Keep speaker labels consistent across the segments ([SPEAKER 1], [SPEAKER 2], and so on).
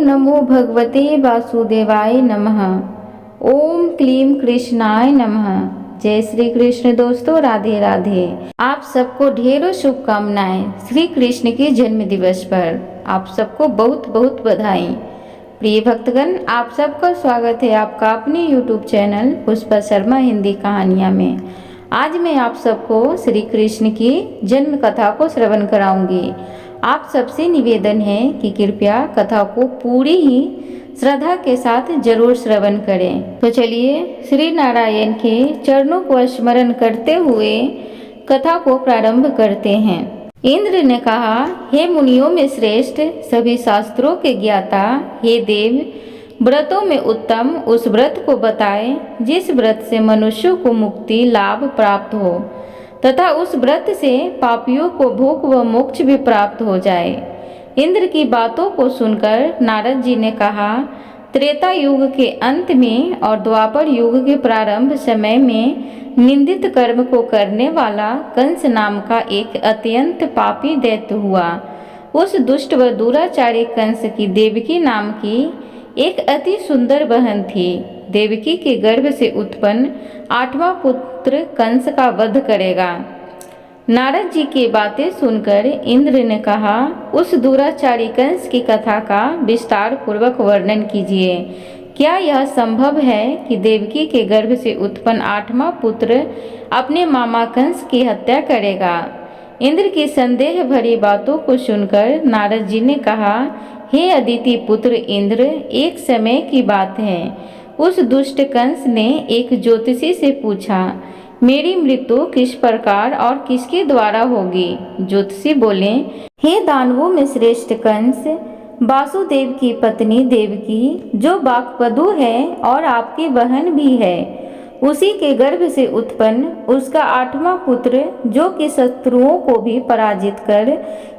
[SPEAKER 1] नमो भगवते वासुदेवाय नमः। ओम क्लीम कृष्णाय नमः। जय श्री कृष्ण। दोस्तों राधे राधे। आप सबको ढेरों शुभकामनाएं श्री कृष्ण के जन्म दिवस पर। आप सबको बहुत बहुत बधाई। प्रिय भक्तगण, आप सबका स्वागत है आपका अपने YouTube चैनल पुष्पा शर्मा हिंदी कहानियाँ में। आज मैं आप सबको श्री कृष्ण की जन्म कथा को श्रवण कराऊंगी। आप सबसे निवेदन है कि कृपया कथा को पूरी ही श्रद्धा के साथ जरूर श्रवण करें। तो चलिए श्री नारायण के चरणों को स्मरण करते हुए कथा को प्रारंभ करते हैं। इंद्र ने कहा, हे मुनियों में श्रेष्ठ, सभी शास्त्रों के ज्ञाता, हे देव, व्रतों में उत्तम उस व्रत को बताएं जिस व्रत से मनुष्यों को मुक्ति लाभ प्राप्त हो तथा उस व्रत से पापियों को भोग व मोक्ष भी प्राप्त हो जाए। इंद्र की बातों को सुनकर नारद जी ने कहा, त्रेता युग के अंत में और द्वापर युग के प्रारंभ समय में निंदित कर्म को करने वाला कंस नाम का एक अत्यंत पापी दैत्य हुआ। उस दुष्ट व दुराचारी कंस की देवकी नाम की एक अति सुंदर बहन थी। देवकी के गर्भ से उत्पन्न 8वां पुत्र कंस का वध करेगा। नारद जी की बातें सुनकर इंद्र ने कहा, उस दुराचारी कंस की कथा का विस्तार पूर्वक वर्णन कीजिए। क्या यह संभव है कि देवकी के गर्भ से उत्पन्न 8वां पुत्र अपने मामा कंस की हत्या करेगा? इंद्र की संदेह भरी बातों को सुनकर नारद जी ने कहा, हे अदिति पुत्र इंद्र, एक समय की बात है। उस दुष्ट कंस ने एक ज्योतिषी से पूछा, मेरी मृत्यु किस प्रकार और किसके द्वारा होगी? ज्योतिषी बोले, हे दानवों में श्रेष्ठ कंस, वासुदेव की पत्नी देवकी, जो बाकपदु है और आपकी बहन भी है, उसी के गर्भ से उत्पन्न उसका 8वां पुत्र, जो कि शत्रुओं को भी पराजित कर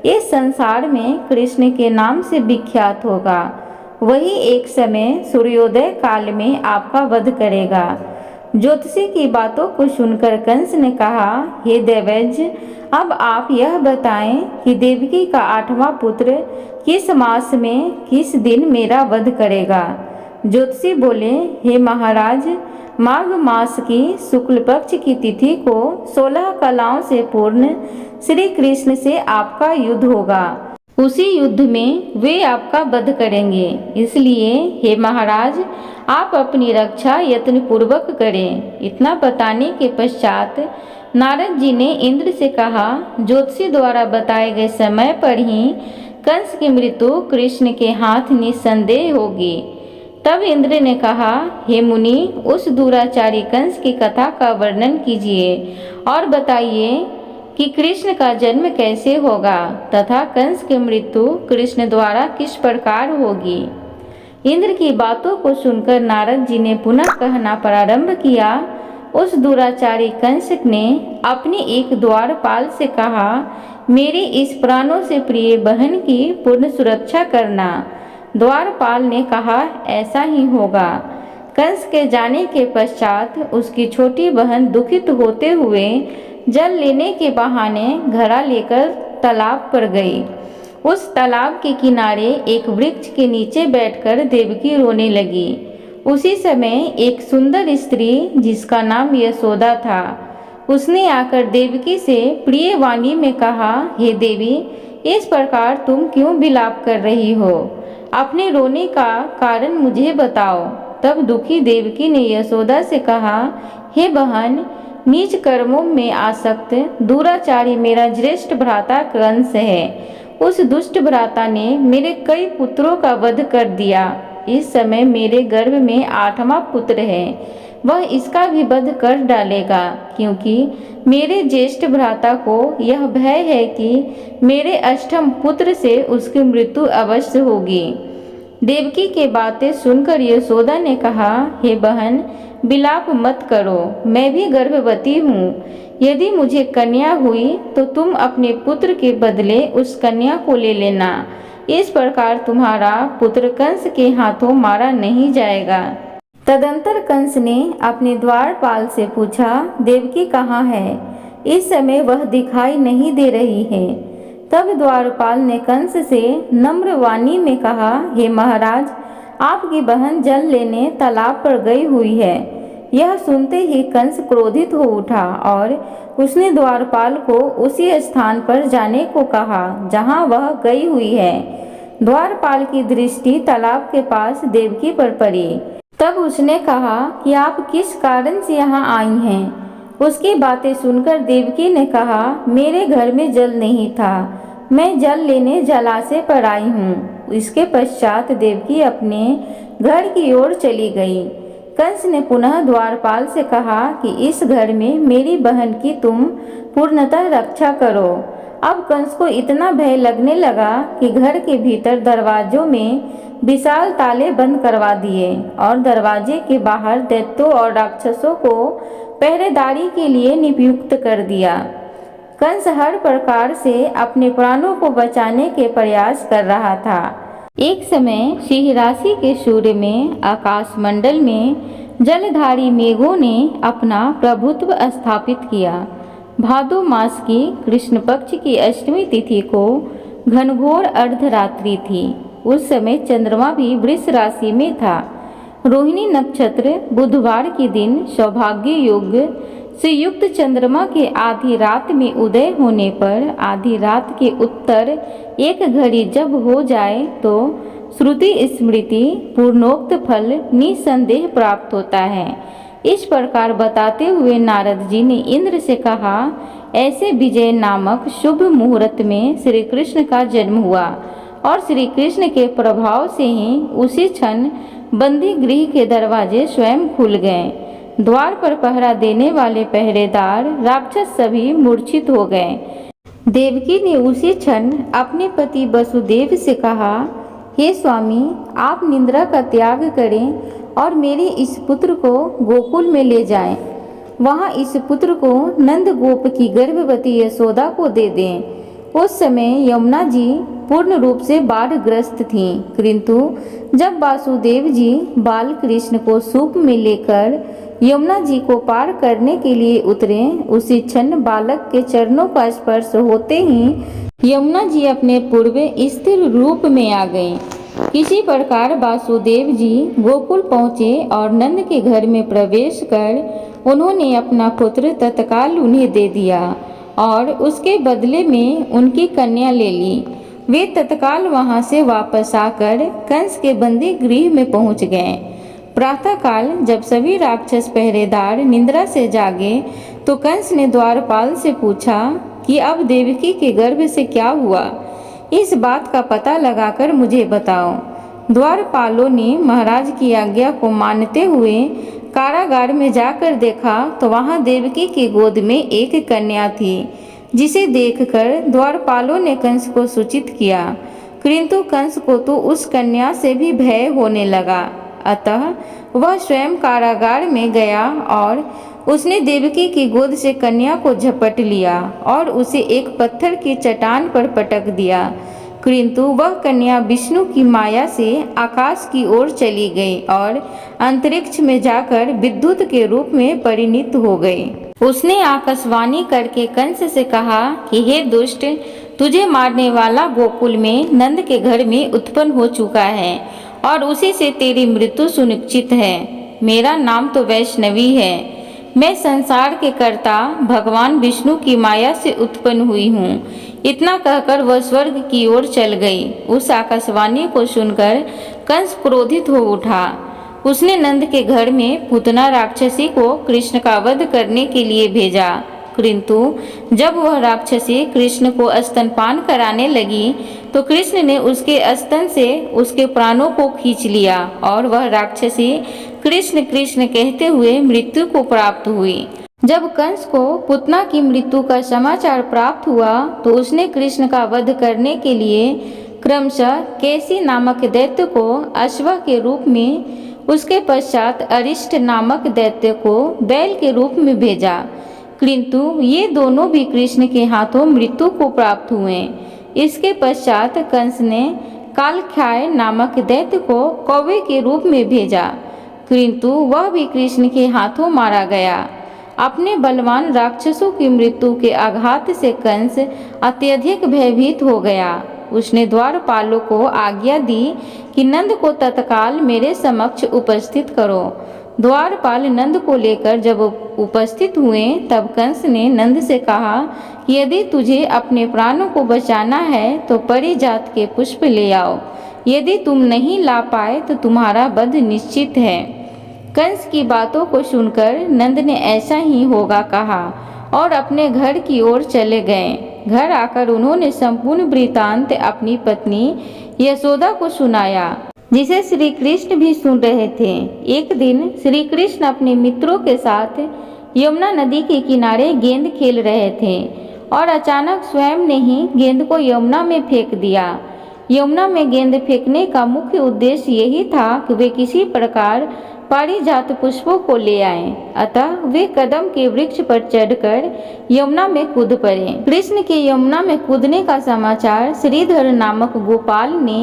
[SPEAKER 1] इस संसार में कृष्ण के नाम से विख्यात होगा, वही एक समय सूर्योदय काल में आपका वध करेगा। ज्योतिषी की बातों को सुनकर कंस ने कहा, हे दैवज्ञ, अब आप यह बताएं कि देवकी का 8वां पुत्र किस मास में किस दिन मेरा वध करेगा? ज्योतिषी बोले, हे महाराज, माघ मास की शुक्ल पक्ष की तिथि को 16 कलाओं से पूर्ण श्री कृष्ण से आपका युद्ध होगा। उसी युद्ध में वे आपका वध करेंगे। इसलिए हे महाराज, आप अपनी रक्षा यत्न पूर्वक करें। इतना बताने के पश्चात नारद जी ने इंद्र से कहा, ज्योतिषी द्वारा बताए गए समय पर ही कंस की मृत्यु कृष्ण के हाथ निस्संदेह होगी। तब इंद्र ने कहा, हे मुनि, उस दुराचारी कंस की कथा का वर्णन कीजिए और बताइए कि कृष्ण का जन्म कैसे होगा तथा कंस की मृत्यु कृष्ण द्वारा किस प्रकार होगी। इंद्र की बातों को सुनकर नारद जी ने पुनः कहना प्रारंभ किया। उस दुराचारी कंस ने अपनी एक द्वारपाल से कहा, मेरी इस प्राणों से प्रिय बहन की पूर्ण सुरक्षा करना। द्वारपाल ने कहा, ऐसा ही होगा। कंस के जाने के पश्चात उसकी छोटी बहन दुखित होते हुए जल लेने के बहाने घड़ा लेकर तालाब पर गई। उस तालाब के किनारे एक वृक्ष के नीचे बैठकर देवकी रोने लगी। उसी समय एक सुंदर स्त्री जिसका नाम यशोदा था, उसने आकर देवकी से प्रिय वाणी में कहा, हे देवी, इस प्रकार तुम क्यों विलाप कर रही हो? अपने रोने का कारण मुझे बताओ। तब दुखी देवकी ने यशोदा से कहा, हे बहन, नीच कर्मों में आसक्त दुराचारी मेरा ज्येष्ठ भ्राता कंस है। उस दुष्ट भ्राता ने मेरे कई पुत्रों का वध कर दिया। इस समय मेरे गर्भ में 8वां पुत्र है, वह इसका भी वध कर डालेगा, क्योंकि मेरे ज्येष्ठ भ्राता को यह भय है कि मेरे अष्टम पुत्र से उसकी मृत्यु अवश्य होगी। देवकी के बातें सुनकर यशोदा ने कहा, हे बहन, विलाप मत करो, मैं भी गर्भवती हूँ। यदि मुझे कन्या हुई तो तुम अपने पुत्र के बदले उस कन्या को ले लेना। इस प्रकार तुम्हारा पुत्र कंस के हाथों मारा नहीं जाएगा। तदंतर कंस ने अपने द्वारपाल से पूछा, देवकी कहाँ है? इस समय वह दिखाई नहीं दे रही है। तब द्वारपाल ने कंस से नम्र वाणी में कहा, हे महाराज, आपकी बहन जल लेने तालाब पर गई हुई है। यह सुनते ही कंस क्रोधित हो उठा और उसने द्वारपाल को उसी स्थान पर जाने को कहा जहां वह गई हुई है। द्वारपाल की दृष्टि तालाब के पास देवकी पर पड़ी। तब उसने कहा कि आप किस कारण से यहाँ आई हैं? उसकी बातें सुनकर देवकी ने कहा, मेरे घर में जल नहीं था, मैं जल लेने जलाशय पर आई हूँ। इसके पश्चात देवकी अपने घर की ओर चली गई। कंस ने पुनः द्वारपाल से कहा कि इस घर में मेरी बहन की तुम पूर्णतः रक्षा करो। अब कंस को इतना भय लगने लगा कि घर के भीतर दरवाजों में विशाल ताले बंद करवा दिए और दरवाजे के बाहर दैत्यों और राक्षसों को पहरेदारी के लिए नियुक्त कर दिया। कंस हर प्रकार से अपने प्राणों को बचाने के प्रयास कर रहा था। एक समय सिंह राशि के सूर्य में आकाशमंडल में जलधारी मेघों ने अपना प्रभुत्व स्थापित किया। भादो मास की कृष्ण पक्ष की अष्टमी तिथि को घनघोर अर्धरात्रि थी। उस समय चंद्रमा भी वृष राशि में था। रोहिणी नक्षत्र बुधवार के दिन सौभाग्य योग से युक्त चंद्रमा के आधी रात में उदय होने पर आधी रात के उत्तर एक घड़ी जब हो जाए तो श्रुति स्मृति पूर्णोक्त फल निसंदेह प्राप्त होता है। इस प्रकार बताते हुए नारद जी ने इंद्र से कहा, ऐसे विजय नामक शुभ मुहूर्त में श्री कृष्ण का जन्म हुआ और श्री कृष्ण के प्रभाव से ही उसी क्षण बंदी गृह के दरवाजे स्वयं खुल गए। द्वार पर पहरा देने वाले पहरेदार राक्षस सभी मूर्छित हो गए। देवकी ने उसी क्षण अपने पति वसुदेव से कहा, हे स्वामी, आप निद्रा का त्याग करें और मेरे इस पुत्र को गोकुल में ले जाएं। वहां इस पुत्र को नंद गोप की गर्भवती यशोदा को दे दें। उस समय यमुना जी पूर्ण रूप से बाढ़ग्रस्त थीं, किंतु जब वासुदेव जी बाल कृष्ण को सूप में लेकर यमुना जी को पार करने के लिए उतरे, उसी क्षण बालक के चरणों का स्पर्श होते ही यमुना जी अपने पूर्व स्थिर रूप में आ गईं। किसी प्रकार वासुदेव जी गोकुल पहुँचे और नंद के घर में प्रवेश कर उन्होंने अपना पुत्र तत्काल उन्हें दे दिया और उसके बदले में उनकी कन्या ले ली। वे तत्काल वहां से वापस आकर कंस के बंदी गृह में पहुंच गए। प्रातःकाल जब सभी राक्षस पहरेदार निद्रा से जागे तो कंस ने द्वारपाल से पूछा कि अब देवकी के गर्भ से क्या हुआ, इस बात का पता लगाकर मुझे बताओ। द्वारपालों ने महाराज की आज्ञा को मानते हुए कारागार में जाकर देखा तो वहां देवकी की गोद में एक कन्या थी, जिसे देखकर द्वारपालों ने कंस को सूचित किया, किंतु कंस को तो उस कन्या से भी भय होने लगा। अतः वह स्वयं कारागार में गया और उसने देवकी की गोद से कन्या को झपट लिया और उसे एक पत्थर की चट्टान पर पटक दिया, किंतु वह कन्या विष्णु की माया से आकाश की ओर चली गई और अंतरिक्ष में जाकर विद्युत के रूप में परिणित हो गई। उसने आकाशवाणी करके कंस से कहा कि हे दुष्ट, तुझे मारने वाला गोकुल में नंद के घर में उत्पन्न हो चुका है और उसी से तेरी मृत्यु सुनिश्चित है। मेरा नाम तो वैष्णवी है। मैं संसार के कर्ता भगवान विष्णु की माया से उत्पन्न हुई हूँ। इतना कहकर वह स्वर्ग की ओर चल गई। उस आकाशवाणी को सुनकर कंस क्रोधित हो उठा। उसने नंद के घर में पूतना राक्षसी को कृष्ण का वध करने के लिए भेजा, किंतु जब वह राक्षसी कृष्ण को स्तनपान कराने लगी तो कृष्ण ने उसके स्तन से उसके प्राणों को खींच लिया और वह राक्षसी कृष्ण कृष्ण कहते हुए मृत्यु को प्राप्त हुई। जब कंस को पुतना की मृत्यु का समाचार प्राप्त हुआ तो उसने कृष्ण का वध करने के लिए क्रमशः केसी नामक दैत्य को अश्व के रूप में, उसके पश्चात अरिष्ट नामक दैत्य को बैल के रूप में भेजा, किंतु ये दोनों भी कृष्ण के हाथों मृत्यु को प्राप्त हुए। इसके पश्चात कंस ने कालख्याय नामक दैत्य को कौवे के रूप में भेजा, किंतु वह भी कृष्ण के हाथों मारा गया। अपने बलवान राक्षसों की मृत्यु के आघात से कंस अत्यधिक भयभीत हो गया। उसने द्वारपालों को आज्ञा दी कि नंद को तत्काल मेरे समक्ष उपस्थित करो। द्वारपाल नंद को लेकर जब उपस्थित हुए तब कंस ने नंद से कहा कि यदि तुझे अपने प्राणों को बचाना है तो परिजात के पुष्प ले आओ। यदि तुम नहीं ला पाए तो तुम्हारा वध निश्चित है। कंस की बातों को सुनकर नंद ने ऐसा ही होगा कहा और अपने घर की ओर चले गए। घर आकर उन्होंने संपूर्ण वृत्तांत अपनी पत्नी यशोदा को सुनाया, जिसे श्री कृष्ण भी सुन रहे थे। एक दिन श्री कृष्ण अपने मित्रों के साथ यमुना नदी के किनारे गेंद खेल रहे थे और अचानक स्वयं ने ही गेंद को यमुना में फेंक दिया। यमुना में गेंद फेंकने का मुख्य उद्देश्य यही था कि वे किसी प्रकार पारिजात पुष्पों को ले आएं। अतः वे कदम के वृक्ष पर चढ़कर यमुना में कूद पड़े। कृष्ण के यमुना में कूदने का समाचार श्रीधर नामक गोपाल ने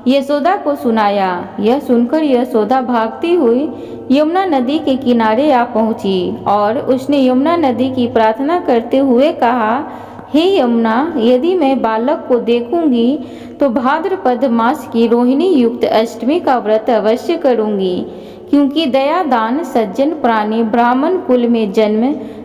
[SPEAKER 1] यशोदा को सुनाया। यह सुनकर यशोदा भागती हुई यमुना नदी के किनारे आ पहुंची और उसने यमुना नदी की प्रार्थना करते हुए कहा, हे यमुना, यदि मैं बालक को देखूंगी तो भाद्रपद मास की रोहिणी युक्त अष्टमी का व्रत अवश्य करूंगी, क्योंकि दया दान सज्जन प्राणी ब्राह्मण कुल में जन्म,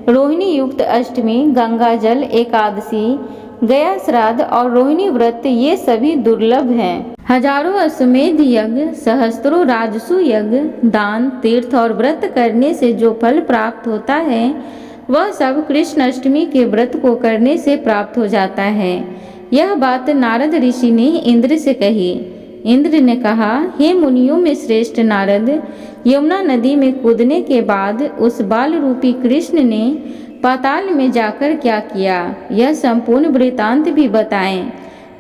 [SPEAKER 1] रोहिणी युक्त अष्टमी, गंगा जल एकादशी, गया श्राद्ध और रोहिणी व्रत ये सभी दुर्लभ हैं। हजारों अश्वमेध यज्ञ, सहस्त्रों राजसु यज्ञ, दान, तीर्थ और व्रत करने से जो फल प्राप्त होता है वह सब कृष्ण अष्टमी के व्रत को करने से प्राप्त हो जाता है। यह बात नारद ऋषि ने इंद्र से कही। इंद्र ने कहा, हे मुनियों में श्रेष्ठ नारद, यमुना नदी में कूदने के बाद उस बाल रूपी कृष्ण ने पाताल में जाकर क्या किया, यह संपूर्ण वृतांत भी बताएं।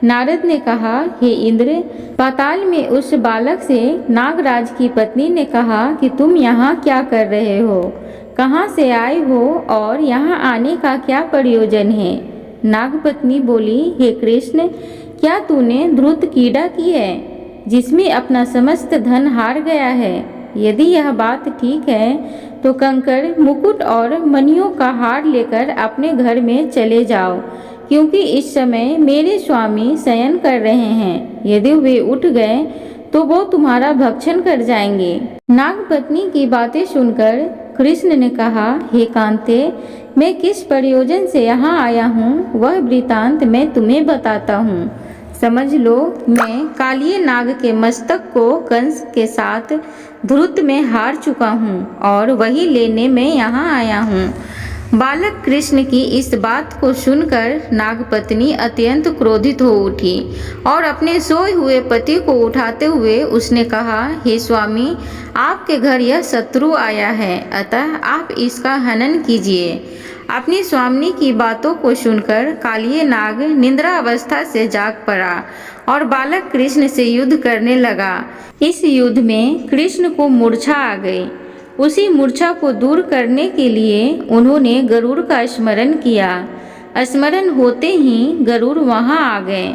[SPEAKER 1] नारद ने कहा, हे इंद्र, पाताल में उस बालक से नागराज की पत्नी ने कहा कि तुम यहाँ क्या कर रहे हो, कहाँ से आए हो और यहाँ आने का क्या प्रयोजन है। नागपत्नी बोली, हे कृष्ण, क्या तूने धृत क्रीड़ा की है जिसमें अपना समस्त धन हार गया है? यदि यह बात ठीक है तो कंकड़, मुकुट और मणियों का हार लेकर अपने घर में चले जाओ, क्योंकि इस समय मेरे स्वामी शयन कर रहे हैं। यदि वे उठ गए तो वो तुम्हारा भक्षण कर जाएंगे। नागपत्नी की बातें सुनकर कृष्ण ने कहा, हे कांते, मैं किस प्रयोजन से यहाँ आया हूँ वह वृतांत मैं तुम्हें बताता हूँ। समझ लो, मैं कालिये नाग के मस्तक को कंस के साथ धृत में हार चुका हूँ और वही लेने मैं यहाँ आया हूँ। बालक कृष्ण की इस बात को सुनकर नागपत्नी अत्यंत क्रोधित हो उठी और अपने सोए हुए पति को उठाते हुए उसने कहा, हे स्वामी, आपके घर यह शत्रु आया है, अतः आप इसका हनन कीजिए। अपनी स्वामिनी की बातों को सुनकर कालिये नाग निद्रा अवस्था से जाग पड़ा और बालक कृष्ण से युद्ध करने लगा। इस युद्ध में कृष्ण को मूर्छा आ गई। उसी मूर्छा को दूर करने के लिए उन्होंने गरुड़ का स्मरण किया। स्मरण होते ही गरुड़ वहां आ गए।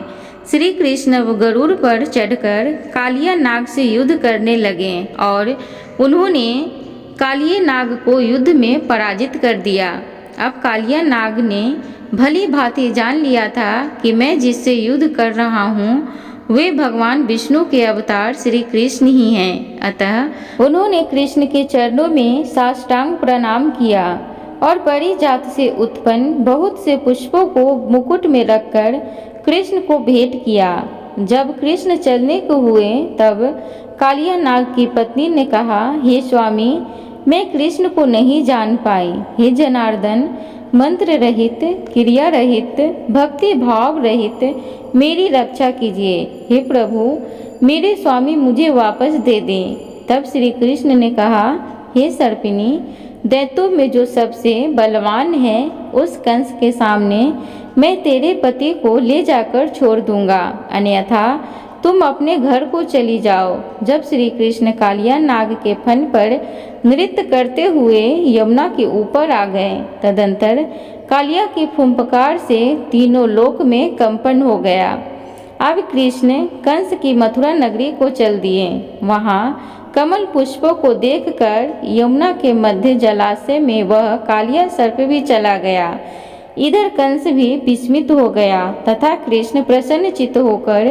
[SPEAKER 1] श्री कृष्ण गरुड़ पर चढ़कर कालिया नाग से युद्ध करने लगे और उन्होंने कालिये नाग को युद्ध में पराजित कर दिया। अब कालिया नाग ने भली भांति जान लिया था कि मैं जिससे युद्ध कर रहा हूँ वे भगवान विष्णु के अवतार श्री कृष्ण ही हैं। अतः उन्होंने कृष्ण के चरणों में साष्टांग प्रणाम किया और परिजात से उत्पन्न बहुत से पुष्पों को मुकुट में रखकर कृष्ण को भेंट किया। जब कृष्ण चलने को हुए तब कालिया नाग की पत्नी ने कहा, हे स्वामी, मैं कृष्ण को नहीं जान पाई। हे जनार्दन, मंत्र रहित, क्रिया रहित, भक्ति भाव रहित मेरी रक्षा कीजिए। हे प्रभु, मेरे स्वामी मुझे वापस दे दें। तब श्री कृष्ण ने कहा, हे सर्पिणी, दैत्यों में जो सबसे बलवान है उस कंस के सामने मैं तेरे पति को ले जाकर छोड़ दूंगा, अन्यथा तुम अपने घर को चली जाओ। जब श्री कृष्ण कालिया नाग के फन पर नृत्य करते हुए यमुना के ऊपर आ गए, तदंतर कालिया की फुंफकार से तीनों लोक में कंपन हो गया। अब कृष्ण कंस की मथुरा नगरी को चल दिए। वहाँ कमल पुष्पों को देखकर यमुना के मध्य जलाशय में वह कालिया सर्प भी चला गया। इधर कंस भी विस्मित हो गया तथा कृष्ण प्रसन्नचित्त होकर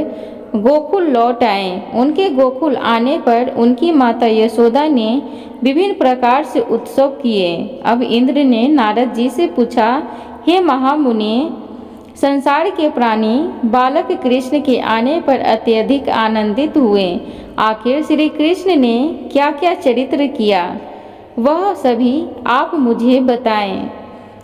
[SPEAKER 1] गोकुल लौट आए। उनके गोकुल आने पर उनकी माता यशोदा ने विभिन्न प्रकार से उत्सव किए। अब इंद्र ने नारद जी से पूछा, हे महामुनि, संसार के प्राणी बालक कृष्ण के आने पर अत्यधिक आनंदित हुए। आखिर श्री कृष्ण ने क्या क्या चरित्र किया, वह सभी आप मुझे बताएं।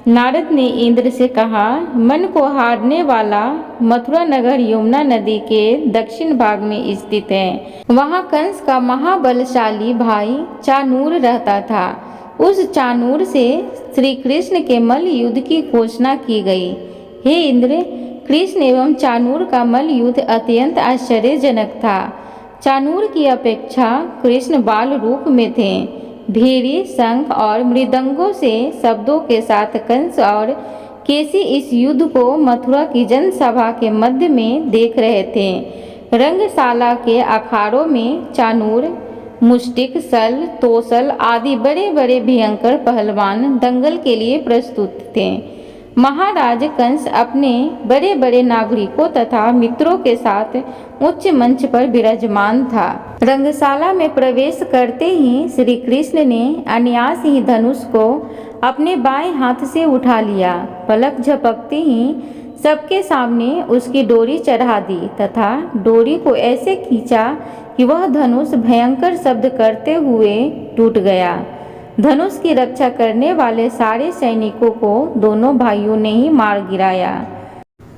[SPEAKER 1] नारद ने इंद्र से कहा, मन को हारने वाला मथुरा नगर यमुना नदी के दक्षिण भाग में स्थित है। वहाँ कंस का महाबलशाली भाई चाणूर रहता था। उस चाणूर से श्री कृष्ण के मल्ल युद्ध की घोषणा की गई। हे इंद्र, कृष्ण एवं चाणूर का मल्ल युद्ध अत्यंत आश्चर्यजनक था। चाणूर की अपेक्षा कृष्ण बाल रूप में थे। भेरी, शंख और मृदंगों से शब्दों के साथ कंस और केसी इस युद्ध को मथुरा की जनसभा के मध्य में देख रहे थे। रंगशाला के अखाड़ों में चाणूर, मुष्टिक, सल, तोसल आदि बड़े बड़े भयंकर पहलवान दंगल के लिए प्रस्तुत थे। महाराज कंस अपने बड़े बड़े नागरिकों तथा मित्रों के साथ उच्च मंच पर विराजमान था। रंगशाला में प्रवेश करते ही श्री कृष्ण ने अनायास ही धनुष को अपने बाएं हाथ से उठा लिया। पलक झपकते ही सबके सामने उसकी डोरी चढ़ा दी तथा डोरी को ऐसे खींचा कि वह धनुष भयंकर शब्द करते हुए टूट गया। धनुष की रक्षा करने वाले सारे सैनिकों को दोनों भाइयों ने ही मार गिराया।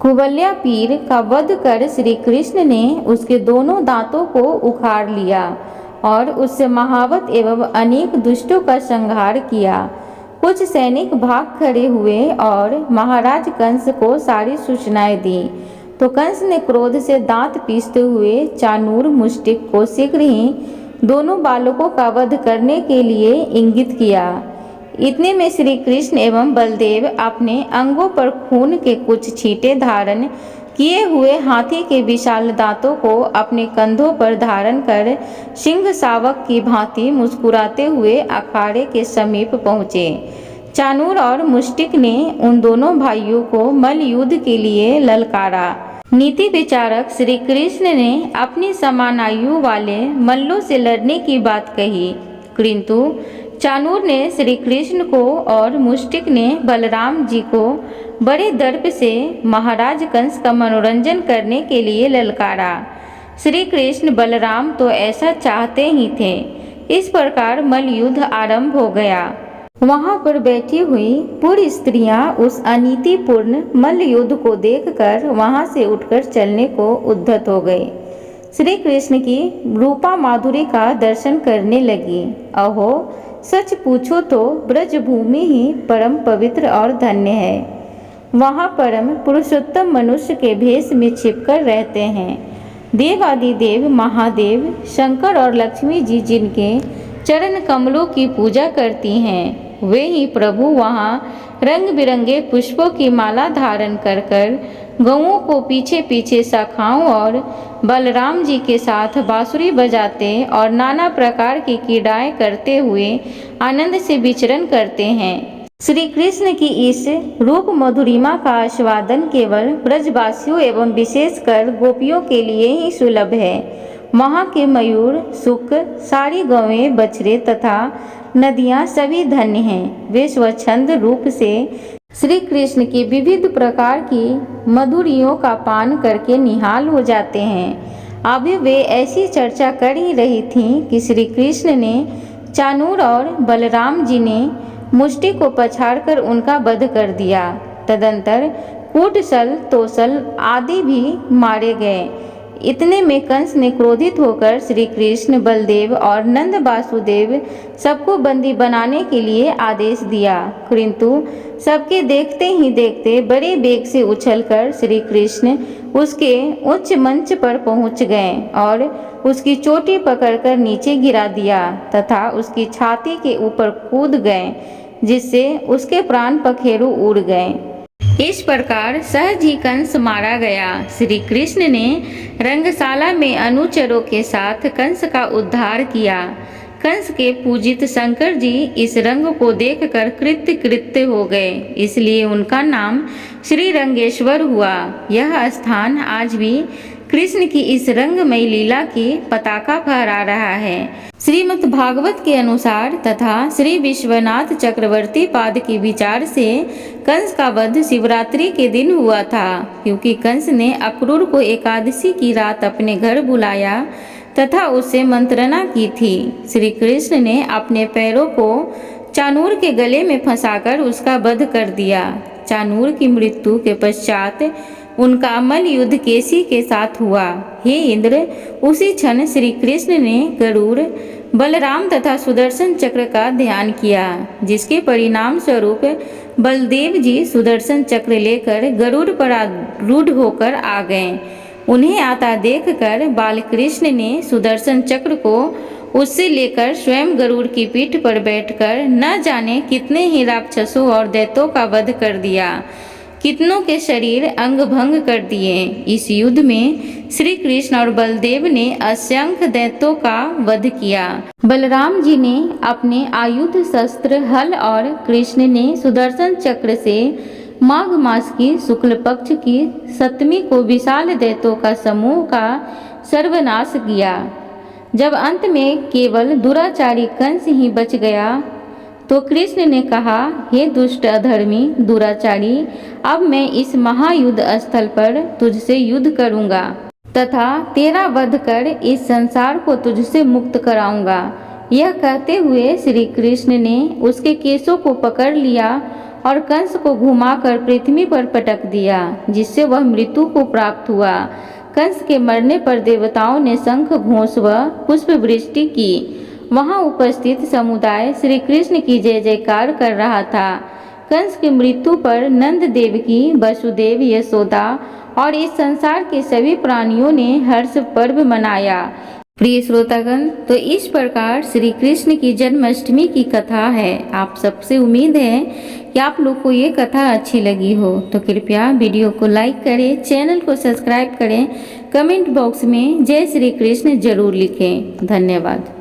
[SPEAKER 1] कुबल्या पीर का वध कर श्री कृष्ण ने उसके दोनों दांतों को उखाड़ लिया और उससे महावत एवं अनेक दुष्टों का संहार किया। कुछ सैनिक भाग खड़े हुए और महाराज कंस को सारी सूचनाएं दी तो कंस ने क्रोध से दांत पीसते हुए चाणूर, मुष्टिक को शीघ्र ही दोनों बालकों का वध करने के लिए इंगित किया। इतने में श्री कृष्ण एवं बलदेव अपने अंगों पर खून के कुछ छींटे धारण किए हुए हाथी के विशाल दांतों को अपने कंधों पर धारण कर सिंह शावक की भांति मुस्कुराते हुए अखाड़े के समीप पहुँचे। चाणूर और मुष्टिक ने उन दोनों भाइयों को मल्ल युद्ध के लिए ललकारा। नीति विचारक श्री कृष्ण ने अपनी समान आयु वाले मल्लों से लड़ने की बात कही, किंतु चाणूर ने श्री कृष्ण को और मुष्टिक ने बलराम जी को बड़े दर्प से महाराज कंस का मनोरंजन करने के लिए ललकारा। श्री कृष्ण बलराम तो ऐसा चाहते ही थे। इस प्रकार मल्ल युद्ध आरंभ हो गया। वहां पर बैठी हुई पूरी स्त्रियां उस अनीतिपूर्ण मल्ल युद्ध को देखकर वहां से उठकर चलने को उद्यत हो गई। श्री कृष्ण की रूपा माधुरी का दर्शन करने लगी। अहो, सच पूछो तो ब्रजभूमि ही परम पवित्र और धन्य है। वहाँ परम पुरुषोत्तम मनुष्य के भेष में छिपकर रहते हैं। देवादिदेव महादेव शंकर और लक्ष्मी जी जिनके चरण कमलों की पूजा करती हैं, वे ही प्रभु वहाँ रंग बिरंगे पुष्पों की माला धारण कर कर गौओं को पीछे पीछे शाखाओं और बलराम जी के साथ बांसुरी बजाते और नाना प्रकार की क्रीड़ाएं करते हुए आनंद से विचरण करते हैं। श्री कृष्ण की इस रूप मधुरिमा का आस्वादन केवल ब्रजवासियों एवं विशेषकर गोपियों के लिए ही सुलभ है। वहाँ के मयूर, सुक, सारी गौएं, बछड़े तथा नदियाँ सभी धन्य हैं। वे स्वच्छंद रूप से श्री कृष्ण की विविध प्रकार की मधुरियों का पान करके निहाल हो जाते हैं। अभी वे ऐसी चर्चा कर ही रही थीं कि श्री कृष्ण ने चाणूर और बलराम जी ने मुष्टि को पछाड़कर उनका वध कर दिया। तदंतर कूटसल, तोसल आदि भी मारे गए। इतने में कंस ने क्रोधित होकर श्री कृष्ण, बलदेव और नंद वासुदेव सबको बंदी बनाने के लिए आदेश दिया, किंतु सबके देखते ही देखते बड़े वेग से उछलकर श्री कृष्ण उसके उच्च मंच पर पहुंच गए और उसकी चोटी पकड़कर नीचे गिरा दिया तथा उसकी छाती के ऊपर कूद गए, जिससे उसके प्राण पखेरु उड़ गए। इस प्रकार सहज ही कंस मारा गया। श्री कृष्ण ने रंगशाला में अनुचरों के साथ कंस का उद्धार किया। कंस के पूजित शंकर जी इस रंग को देखकर कृत्य हो गए, इसलिए उनका नाम श्री रंगेश्वर हुआ। यह स्थान आज भी कृष्ण की इस रंगमयी लीला की पताका फहरा रहा है। श्रीमद् भागवत के अनुसार तथा श्री विश्वनाथ चक्रवर्ती पाद के विचार से कंस का वध शिवरात्रि के दिन हुआ था, क्योंकि कंस ने अक्रूर को एकादशी की रात अपने घर बुलाया तथा उससे मंत्रणा की थी। श्री कृष्ण ने अपने पैरों को चाणूर के गले में फंसाकर उसका वध कर दिया। चाणूर की मृत्यु के पश्चात उनका मल्ल युद्ध केसी के साथ हुआ। हे इंद्र, उसी क्षण श्री कृष्ण ने गरुड़, बलराम तथा सुदर्शन चक्र का ध्यान किया, जिसके परिणाम स्वरूप बलदेव जी सुदर्शन चक्र लेकर गरुड़ पर आरूढ़ होकर आ गए। उन्हें आता देखकर बालकृष्ण ने सुदर्शन चक्र को उससे लेकर स्वयं गरुड़ की पीठ पर बैठकर न जाने कितने ही राक्षसों और दैत्यों का वध कर दिया, कितनों के शरीर अंग भंग कर दिए। इस युद्ध में श्री कृष्ण और बलदेव ने असंख्य दैत्यों का वध किया। बलराम जी ने अपने आयुध शस्त्र हल और कृष्ण ने सुदर्शन चक्र से माघ मास की शुक्ल पक्ष की सप्तमी को विशाल दैत्यों का समूह का सर्वनाश किया। जब अंत में केवल दुराचारी कंस ही बच गया तो कृष्ण ने कहा, हे दुष्ट अधर्मी दुराचारी, अब मैं इस महायुद्ध स्थल पर तुझसे युद्ध करूंगा तथा तेरा वध कर इस संसार को तुझसे मुक्त कराऊंगा। यह कहते हुए श्री कृष्ण ने उसके केशों को पकड़ लिया और कंस को घुमाकर पृथ्वी पर पटक दिया, जिससे वह मृत्यु को प्राप्त हुआ। कंस के मरने पर देवताओं ने शंख घोष व पुष्प वृष्टि की। वहां उपस्थित समुदाय श्री कृष्ण की जय जयकार कर रहा था। कंस की मृत्यु पर नंद देवकी, वसुदेव, यशोदा और इस संसार के सभी प्राणियों ने हर्ष पर्व मनाया। प्रिय श्रोतागण, तो इस प्रकार श्री कृष्ण की जन्माष्टमी की कथा है। आप सबसे उम्मीद है कि आप लोग को ये कथा अच्छी लगी हो, तो कृपया वीडियो को लाइक करें, चैनल को सब्सक्राइब करें, कमेंट बॉक्स में जय श्री कृष्ण जरूर लिखें। धन्यवाद।